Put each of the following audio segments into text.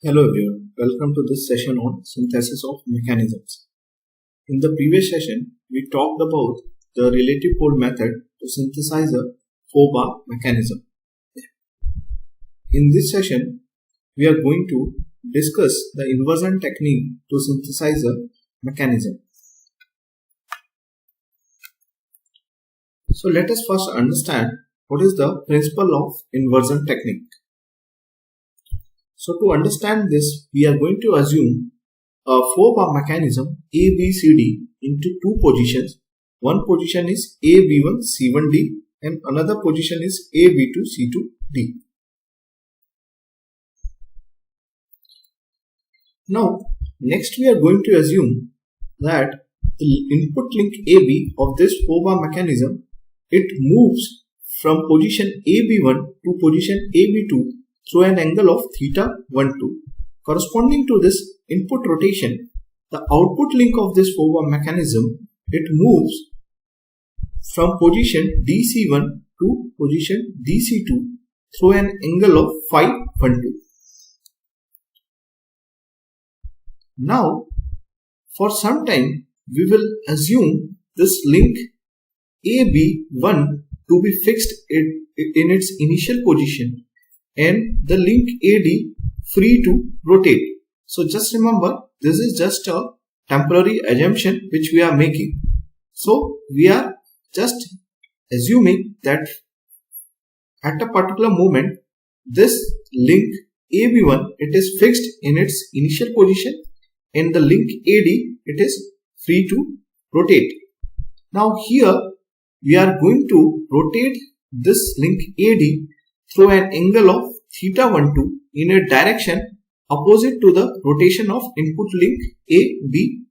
Hello everyone, welcome to this session on synthesis of mechanisms. In the previous session, we talked about the relative pole method to synthesize a 4-bar mechanism. In this session, we are going to discuss the inversion technique to synthesize a mechanism. So let us first understand what is the principle of inversion technique. So to understand this, we are going to assume a 4-bar mechanism ABCD into two positions. One position is AB1 C1D and another position is AB2 C2D. Now, next we are going to assume that the input link AB of this 4-bar mechanism, it moves from position AB1 to position AB2 through an angle of theta 1, 2. Corresponding to this input rotation, the output link of this 4-bar mechanism, it moves from position DC1 to position DC2 through an angle of phi 1, 2. Now, for some time, we will assume this link AB1 to be fixed in its initial position and the link AD free to rotate. So just remember, this is just a temporary assumption which we are making. So we are just assuming that at a particular moment, this link AB1, it is fixed in its initial position and the link AD, it is free to rotate. Now here we are going to rotate this link AD through an angle of theta 1, 2 in a direction opposite to the rotation of input link AB.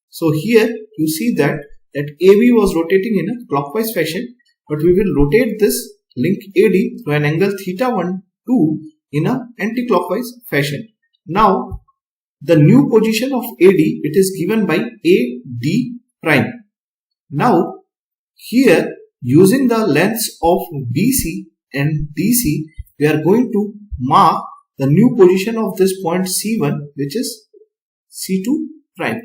So here you see that AB was rotating in a clockwise fashion, but we will rotate this link AD through an angle theta 1, 2 in a anti-clockwise fashion. Now the new position of AD, it is given by AD prime. Now here, using the lengths of BC and DC, we are going to mark the new position of this point C1, which is C2 prime.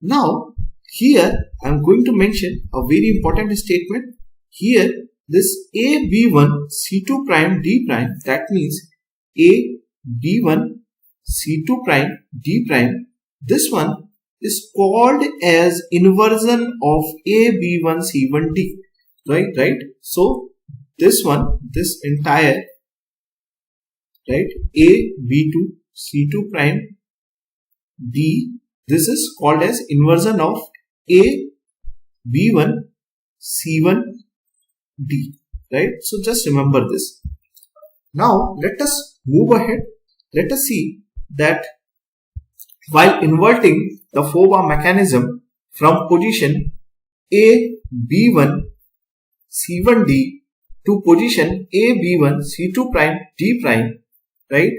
Now here I am going to mention a very important statement. Here this AB1 C2 prime D prime, that means AB1 C2 prime D prime, this one is called as inversion of AB1 C1D, right? So this one, this entire, right, AB2 C2 prime D, this is called as inversion of AB1 C1D, right? So just remember this. Now let us move ahead. Let us see that while inverting the 4-bar mechanism from position AB1 C1D to position AB1 C2 prime D prime, right?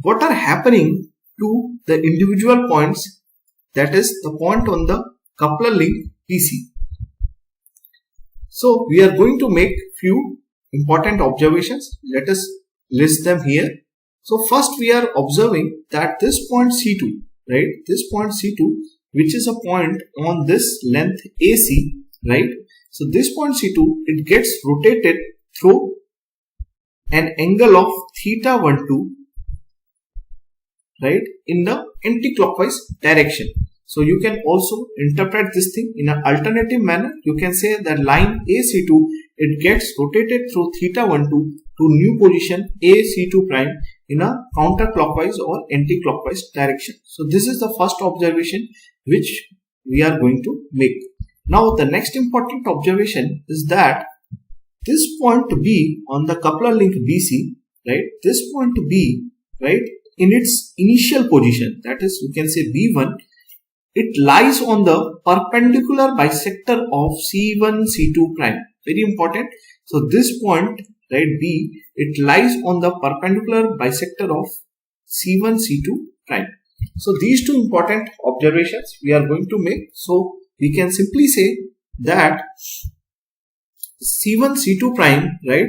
What are happening to the individual points, that is the point on the coupler link PC? So we are going to make few important observations. Let us list them here. So first we are observing that this point C2, right, this point C2, which is a point on this length AC, right? So this point C2, it gets rotated through an angle of theta 1, 2, right, in the anti-clockwise direction. So you can also interpret this thing in an alternative manner. You can say that line AC2, it gets rotated through theta 1, 2 to new position AC2 prime in a counterclockwise or anti-clockwise direction. So this is the first observation which we are going to make. Now the next important observation is that this point B on the coupler link BC, right, this point B, right, in its initial position, that is, you can say B1, it lies on the perpendicular bisector of C1 C2 prime. Very important. So this point, right, B, it lies on the perpendicular bisector of C1 C2 prime. So these two important observations we are going to make. So we can simply say that C1 C2 prime, right,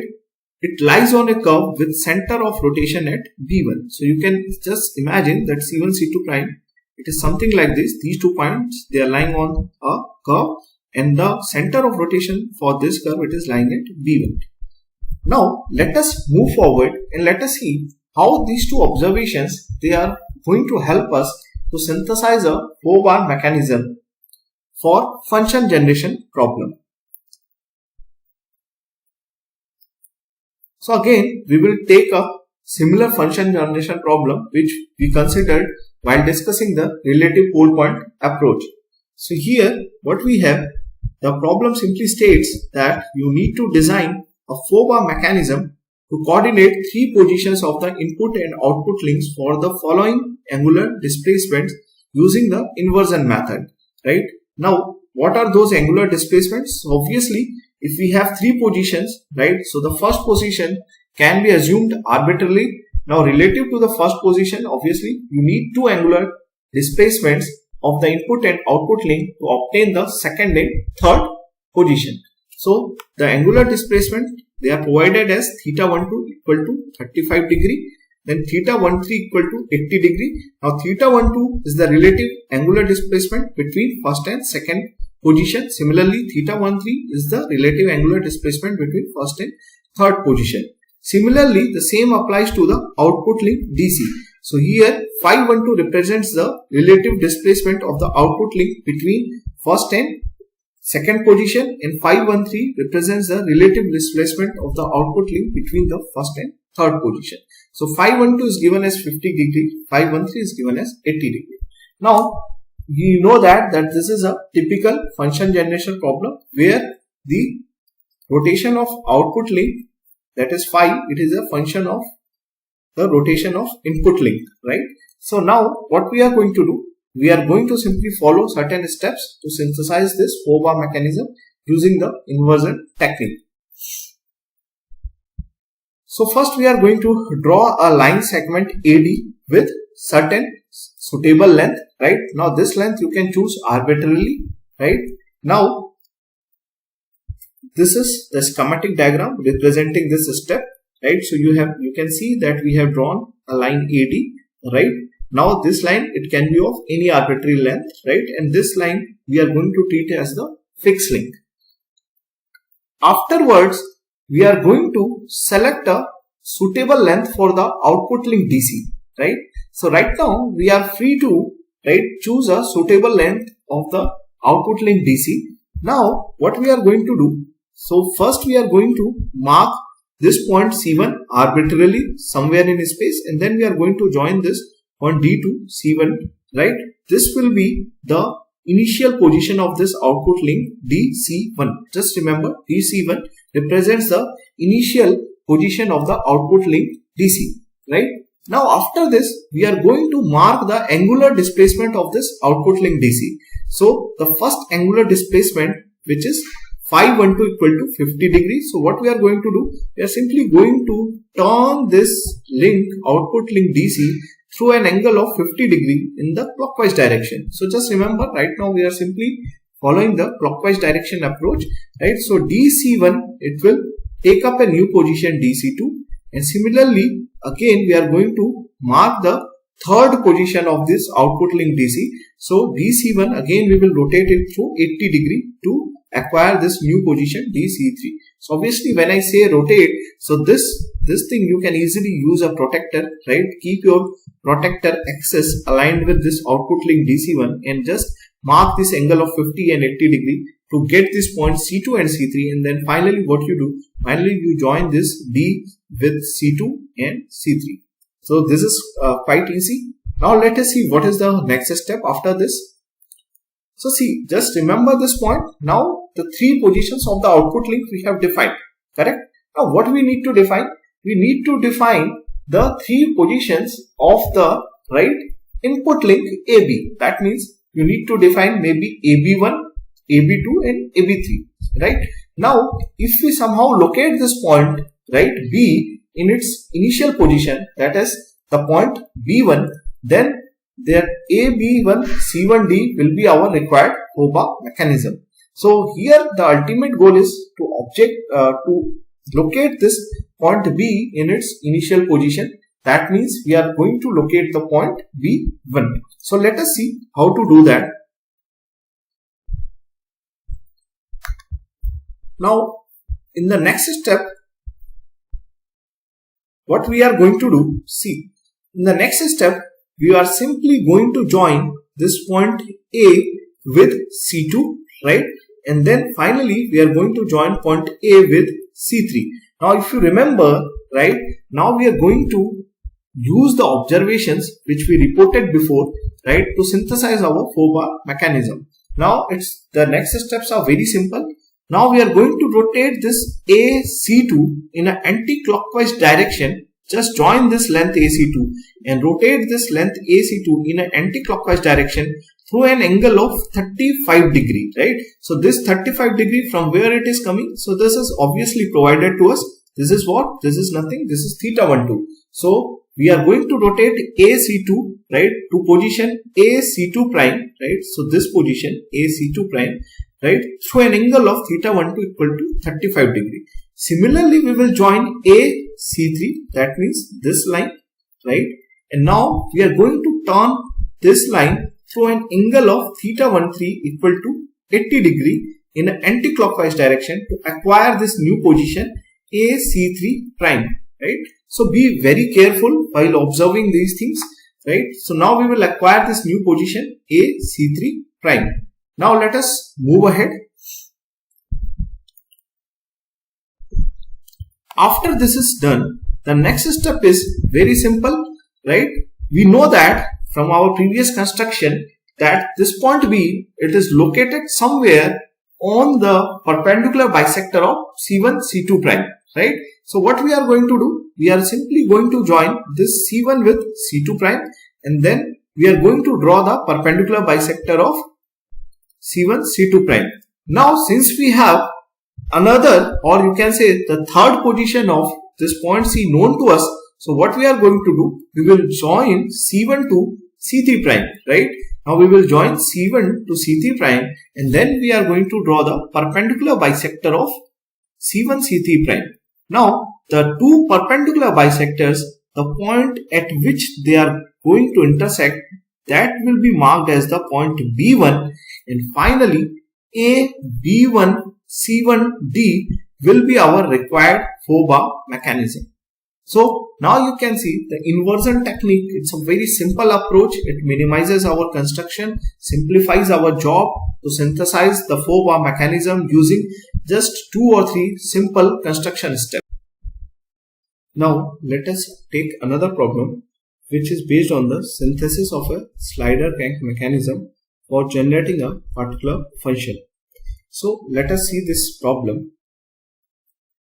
it lies on a curve with center of rotation at B1. So you can just imagine that C1, C2 prime, it is something like this. These 2 points, they are lying on a curve, and the center of rotation for this curve, it is lying at B1. Now let us move forward and let us see how these 2 observations, they are going to help us to synthesize a 4-bar mechanism for function generation problem. So again, we will take a similar function generation problem which we considered while discussing the relative pole point approach. So here what we have, the problem simply states that you need to design a 4-bar mechanism to coordinate 3 positions of the input and output links for the following angular displacements using the inversion method, right? Now, what are those angular displacements? So obviously, if we have 3 positions, right? So the first position can be assumed arbitrarily. Now, relative to the first position, obviously, you need 2 angular displacements of the input and output link to obtain the second and third position. So the angular displacement, they are provided as theta12 equal to 35 degree, then theta13 equal to 80 degree. Now theta12 is the relative angular displacement between first and second position. Similarly, theta13 is the relative angular displacement between first and third position. Similarly, the same applies to the output link DC. So here phi12 represents the relative displacement of the output link between first and second position, and phi13 represents the relative displacement of the output link between the first and third position. So phi12 is given as 50 degree, phi13 is given as 80 degree. Now you know that this is a typical function generation problem where the rotation of output link, that is phi, it is a function of the rotation of input link, right? So now what we are going to do, we are going to simply follow certain steps to synthesize this 4-bar mechanism using the inversion technique. So first we are going to draw a line segment AD with certain suitable length, right? Now this length you can choose arbitrarily, right? Now this is the schematic diagram representing this step, right? So you can see that we have drawn a line AD, right? Now this line, it can be of any arbitrary length, right? And this line we are going to treat as the fixed link. Afterwards, we are going to select a suitable length for the output link DC, right? So right now we are free to, right, choose a suitable length of the output link DC. Now what we are going to do, so first we are going to mark this point C1 arbitrarily somewhere in space, and then we are going to join this on D2 C1, right? This will be the initial position of this output link DC1. Just remember, DC1 represents the initial position of the output link DC, right? Now after this, we are going to mark the angular displacement of this output link DC. So the first angular displacement, which is phi12 equal to 50 degrees. So what we are going to do, we are simply going to turn this link, output link DC, through an angle of 50 degree in the clockwise direction. So just remember, right now we are simply following the clockwise direction approach, right? So DC1, it will take up a new position DC2, and similarly again we are going to mark the third position of this output link DC. So DC1, again we will rotate it through 80 degree to acquire this new position DC3. So obviously when I say rotate, so this thing you can easily use a protector, right? Keep your protector axis aligned with this output link DC1 and just mark this angle of 50 and 80 degree to get this point C2 and C3, and then finally what you do, finally you join this D with C2 and C3. So this is quite easy. Now let us see what is the next step after this. So see, just remember this point. Now the 3 positions of the output link we have defined, correct? Now what we need to define? We need to define the 3 positions of the, right, input link AB. That means you need to define maybe AB1, AB2 and AB3, right? Now if we somehow locate this point, right, B in its initial position, that is the point B1, then their AB1 C1D will be our required 4-bar mechanism. So here the ultimate goal is to locate this point B in its initial position. That means we are going to locate the point B1. So let us see how to do that. Now in the next step, what we are going to do, see, in the next step, we are simply going to join this point A with C2, right? And then finally, we are going to join point A with C3. Now, if you remember, right, now we are going to use the observations which we reported before, right, to synthesize our 4-bar mechanism. Now, the next steps are very simple. Now we are going to rotate this AC2 in an anti-clockwise direction. Just join this length AC2 and rotate this length AC2 in an anti-clockwise direction through an angle of 35 degree, right? So this 35 degree, from where it is coming? So this is obviously provided to us. This is what? This is nothing. This is theta 12. So we are going to rotate AC2, right, to position AC2 prime, right? So this position AC2 prime, right, through an angle of theta 12 equal to 35 degree. Similarly, we will join AC3, that means this line, right? And now we are going to turn this line through an angle of theta 13 equal to 80 degree in an anti-clockwise direction to acquire this new position AC3 prime, right? So be very careful while observing these things, right? So now we will acquire this new position AC3 prime. Now let us move ahead. After this is done, the next step is very simple, right? We know that from our previous construction that this point B, it is located somewhere on the perpendicular bisector of C1, C2 prime, right? So what we are going to do, we are simply going to join this C1 with C2 prime, and then we are going to draw the perpendicular bisector of C1, C2 prime. Now since we have another, or you can say the third position of this point C known to us, so what we are going to do, we will join C1 to C3 prime, right? Now we will join C1 to C3 prime, and then we are going to draw the perpendicular bisector of C1, C3 prime. Now the two perpendicular bisectors, the point at which they are going to intersect, that will be marked as the point B1, and finally A, B1, C1, D will be our required 4-bar mechanism. So now you can see the inversion technique. It's a very simple approach. It minimizes our construction, simplifies our job to synthesize the 4-bar mechanism using just 2 or 3 simple construction steps. Now let us take another problem which is based on the synthesis of a slider crank mechanism for generating a particular function. So let us see this problem.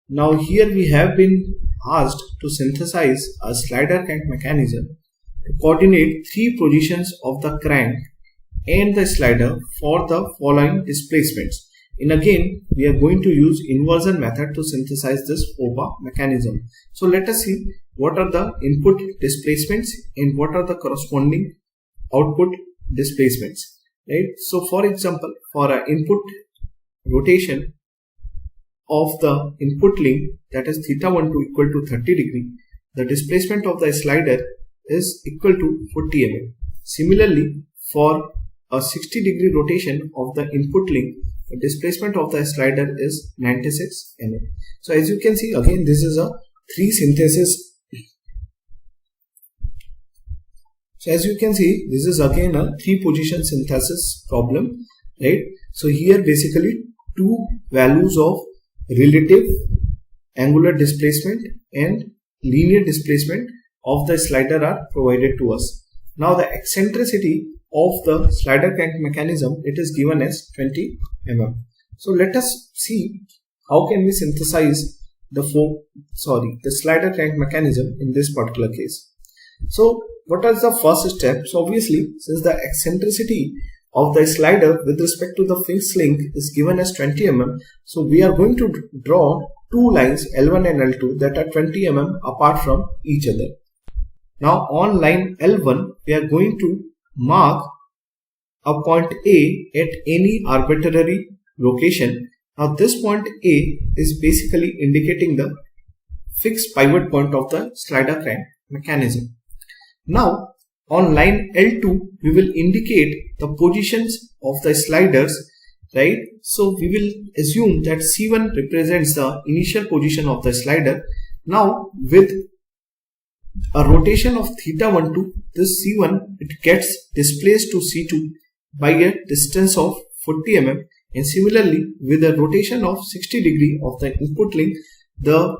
Now here we have been asked to synthesize a slider crank mechanism to coordinate 3 positions of the crank and the slider for the following displacements. And again we are going to use inversion method to synthesize this 4-bar mechanism. So let us see what are the input displacements and what are the corresponding output displacements, right? So for example, for an input rotation of the input link, that is theta 12 equal to 30 degree, the displacement of the slider is equal to 40 mm. Similarly, for a 60 degree rotation of the input link, the displacement of the slider is 96 mm. So as you can see, again this is a 3 synthesis. So as you can see, this is again a 3 position synthesis problem, right? So here basically 2 values of relative angular displacement and linear displacement of the slider are provided to us. Now the eccentricity of the slider crank mechanism, it is given as 20 mm. So let us see how can we synthesize the slider crank mechanism in this particular case. So what is the first step? So obviously, since the eccentricity of the slider with respect to the fixed link is given as 20 mm, so we are going to draw 2 lines L1 and L2 that are 20 mm apart from each other. Now on line L1 we are going to mark a point A at any arbitrary location, Now this point A is basically indicating the fixed pivot point of the slider crank mechanism. Now on line L2 we will indicate the positions of the sliders, right? So we will assume that C1 represents the initial position of the slider. Now with a rotation of theta12, this C1 it gets displaced to C2 by a distance of 40 mm, and similarly with a rotation of 60 degree of the input link, the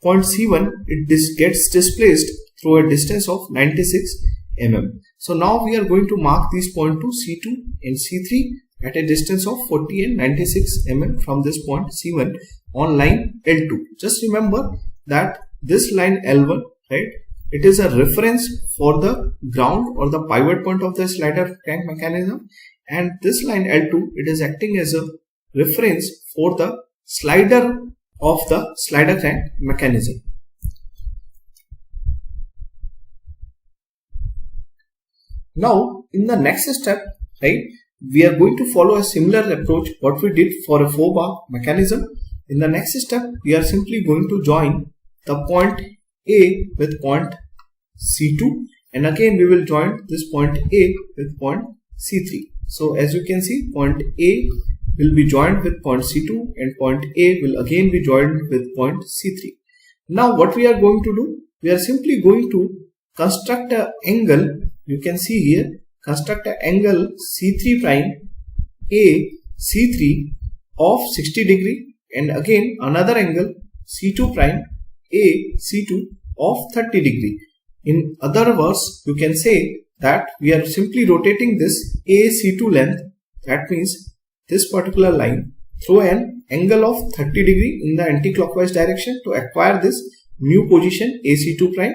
point C1 it gets displaced through a distance of 96 mm. So now we are going to mark these points to C2 and C3 at a distance of 40 and 96 mm from this point C1 on line L2. Just remember that this line L1, right, it is a reference for the ground or the pivot point of the slider crank mechanism, and this line L2 it is acting as a reference for the slider of the slider crank mechanism. Now in the next step, right, we are going to follow a similar approach what we did for a 4-bar mechanism. In the next step we are simply going to join the point A with point C2, and again we will join this point A with point C3. So as you can see, point A will be joined with point C2 and point A will again be joined with point C3. Now what we are going to do, we are simply going to construct an angle. You can see here, construct an angle C3 prime A C3 of 60 degree, and again another angle C2 prime A C2 of 30 degree. In other words, you can say that we are simply rotating this AC2 length, that means this particular line, through an angle of 30 degree in the anti-clockwise direction to acquire this new position AC2 prime,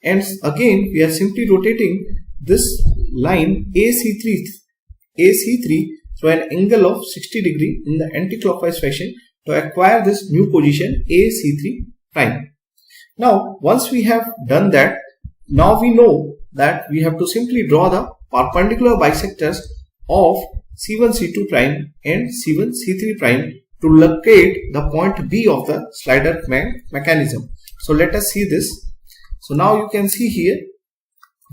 and again we are simply rotating this line AC3 through an angle of 60 degree in the anti-clockwise fashion to acquire this new position AC3 prime. Now once we have done that, now we know that we have to simply draw the perpendicular bisectors of C1 C2 prime and C1 C3 prime to locate the point B of the slider crank mechanism. So let us see this. So now you can see here,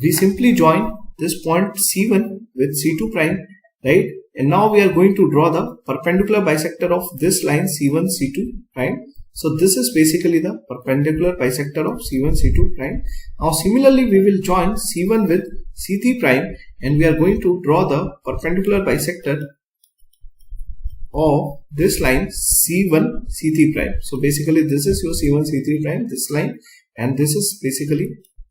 we simply join this point C1 with C2 prime, right, and now we are going to draw the perpendicular bisector of this line C1 C2 prime. So this is basically the perpendicular bisector of C1 C2 prime. Now similarly we will join C1 with C3 prime, and we are going to draw the perpendicular bisector of this line C1 C3 prime. So basically this is your C1 C3 prime, this line, and this is basically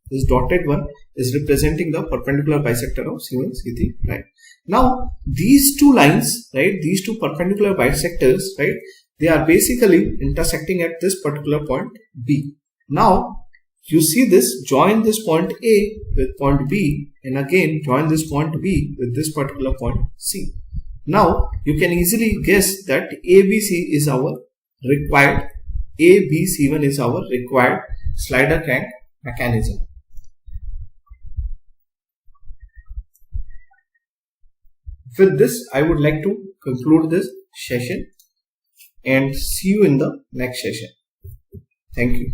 this dotted one is representing the perpendicular bisector of C1 C3 prime. Now these two lines, right, these two perpendicular bisectors, right, they are basically intersecting at this particular point B. Now you see this, join this point A with point B, and again join this point B with this particular point C. Now you can easily guess that ABC is our required, ABC1 is our required slider crank mechanism. With this I would like to conclude this session and see you in the next session. Thank you.